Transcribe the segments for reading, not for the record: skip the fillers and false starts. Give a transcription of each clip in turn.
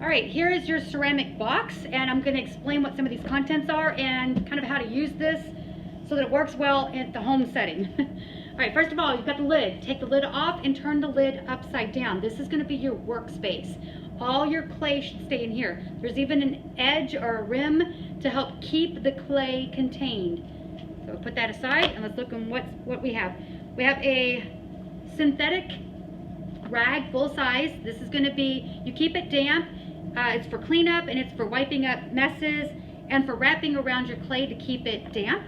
All right, here is your ceramic box, and I'm going to explain what some of these contents are and kind of how to use this so that it works well in the home setting. All right, first of all, you've got the lid. Take the lid off and turn the lid upside down. This is going to be your workspace. All your clay should stay in here. There's even an edge or a rim to help keep the clay contained. So put that aside and let's look at what we have. We have a synthetic rag, full size. This is going to be, you keep it damp. It's for cleanup and it's for wiping up messes and for wrapping around your clay to keep it damp.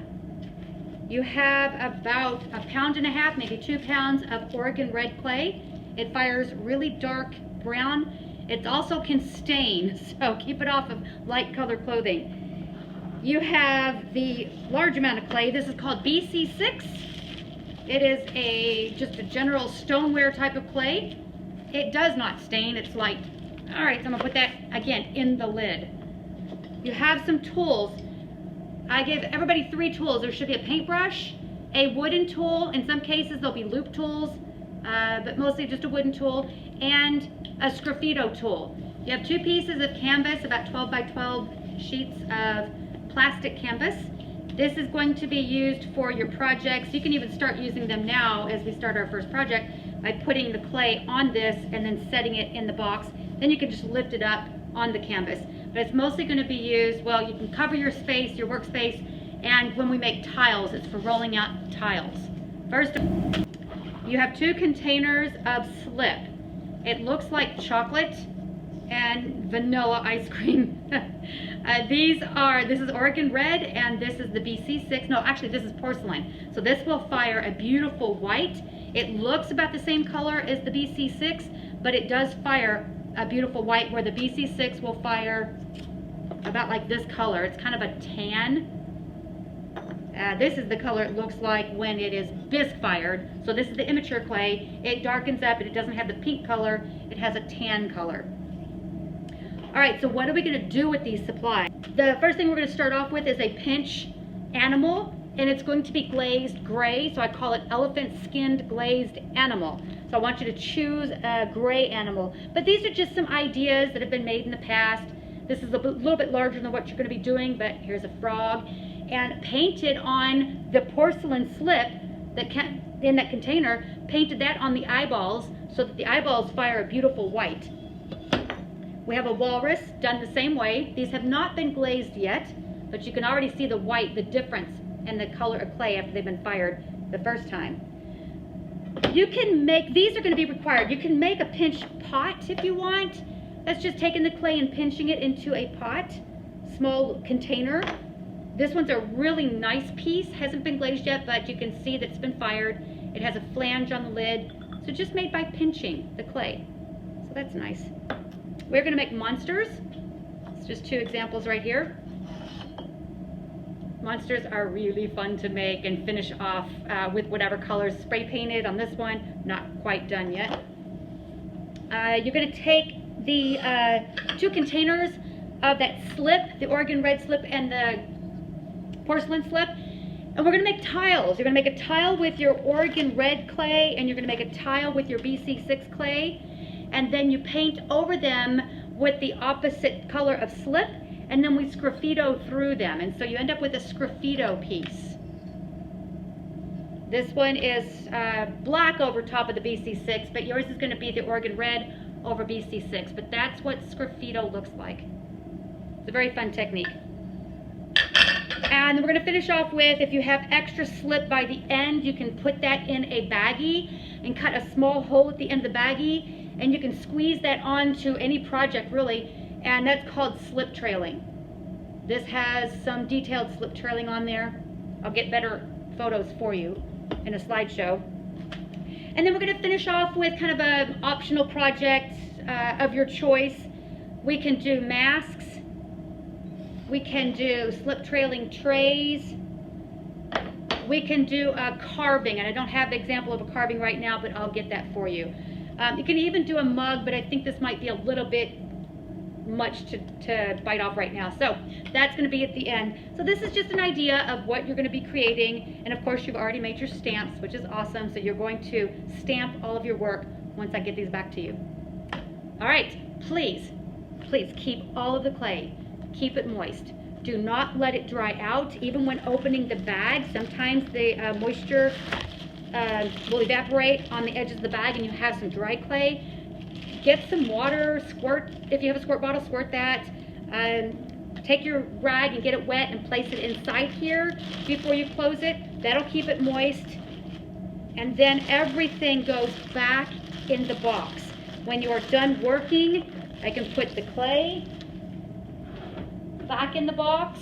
You have about 1.5 pounds, maybe 2 pounds of Oregon red clay. It fires really dark brown. It also can stain, so keep it off of light colored clothing. You have the large amount of clay. This is called BC6. It is just a general stoneware type of clay. It does not stain, it's light. All right, so I'm gonna put that again in the lid. You have some tools. I gave everybody 3 tools. There should be a paintbrush, a wooden tool. In some cases, there'll be loop tools, but mostly just a wooden tool, and a sgraffito tool. You have 2 pieces of canvas, about 12 by 12 sheets of plastic canvas. This is going to be used for your projects. You can even start using them now as we start our first project by putting the clay on this and then setting it in the box. Then you can just lift it up on the canvas. But it's mostly going to be used, well, you can cover your space, your workspace, and when we make tiles, it's for rolling out tiles. First, you have 2 containers of slip. It looks like chocolate and vanilla ice cream. This is Oregon red and this is the BC6. No, actually this is porcelain. So this will fire a beautiful white. It looks about the same color as the BC6, but it does fire a beautiful white, where the BC6 will fire about like this color. It's kind of a tan. This is the color it looks like when it is bisque fired. So this is the immature clay. It darkens up and it doesn't have the pink color. It has a tan color. All right, so what are we going to do with these supplies? The first thing we're going to start off with is a pinch animal, and it's going to be glazed gray, so I call it elephant skinned glazed animal. So I want you to choose a gray animal. But these are just some ideas that have been made in the past. This is a little bit larger than what you're going to be doing, but here's a frog. And painted on the porcelain slip in that container, painted that on the eyeballs so that the eyeballs fire a beautiful white. We have a walrus done the same way. These have not been glazed yet, but you can already see the white, the difference in the color of clay after they've been fired the first time. You can make, these are going to be required. You can make a pinch pot if you want. That's just taking the clay and pinching it into a pot, small container. This one's a really nice piece. Hasn't been glazed yet, but you can see that it's been fired. It has a flange on the lid. So just made by pinching the clay. So that's nice. We're going to make monsters. It's just 2 examples right here. Monsters are really fun to make and finish off with whatever colors. Spray painted on this one, not quite done yet. You're going to take the 2 containers of that slip, the Oregon red slip and the porcelain slip, and we're going to make tiles. You're going to make a tile with your Oregon red clay, and you're going to make a tile with your BC6 clay, and then you paint over them with the opposite color of slip, and then we sgraffito through them, and so you end up with a sgraffito piece. This one is black over top of the BC6, but yours is going to be the Oregon red over BC6, but that's what sgraffito looks like. It's a very fun technique. And we're going to finish off with, if you have extra slip by the end, you can put that in a baggie and cut a small hole at the end of the baggie, and you can squeeze that onto any project really, and that's called slip trailing. This has some detailed slip trailing on there. I'll get better photos for you in a slideshow. And then we're going to finish off with kind of an optional project of your choice. We can do masks. We can do slip trailing trays. We can do a carving, and I don't have the example of a carving right now, but I'll get that for you. You can even do a mug, but I think this might be a little bit much to bite off right now. So that's going to be at the end. So this is just an idea of what you're going to be creating. And of course, you've already made your stamps, which is awesome. So you're going to stamp all of your work once I get these back to you. All right, please keep all of the clay, keep it moist. Do not let it dry out. Even when opening the bag, sometimes the moisture will evaporate on the edges of the bag and you have some dry clay. Get some water, squirt, if you have a squirt bottle, squirt that. Take your rag and get it wet and place it inside here before you close it. That'll keep it moist. And then everything goes back in the box. When you are done working, I can put the clay back in the box.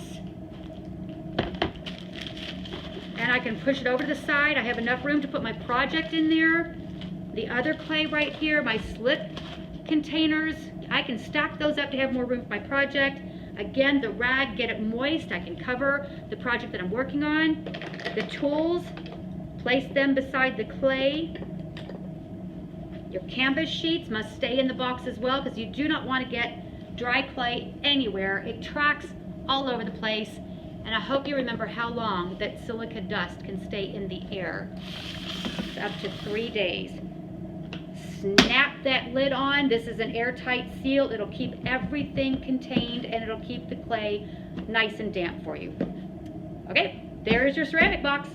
And I can push it over to the side. I have enough room to put my project in there. The other clay right here, my slip containers, I can stack those up to have more room for my project. Again, the rag, get it moist. I can cover the project that I'm working on. The tools, place them beside the clay. Your canvas sheets must stay in the box as well because you do not want to get dry clay anywhere. It tracks all over the place. And I hope you remember how long that silica dust can stay in the air. It's up to 3 days. Snap that lid on. This is an airtight seal. It'll keep everything contained and it'll keep the clay nice and damp for you. Okay, there's your ceramic box.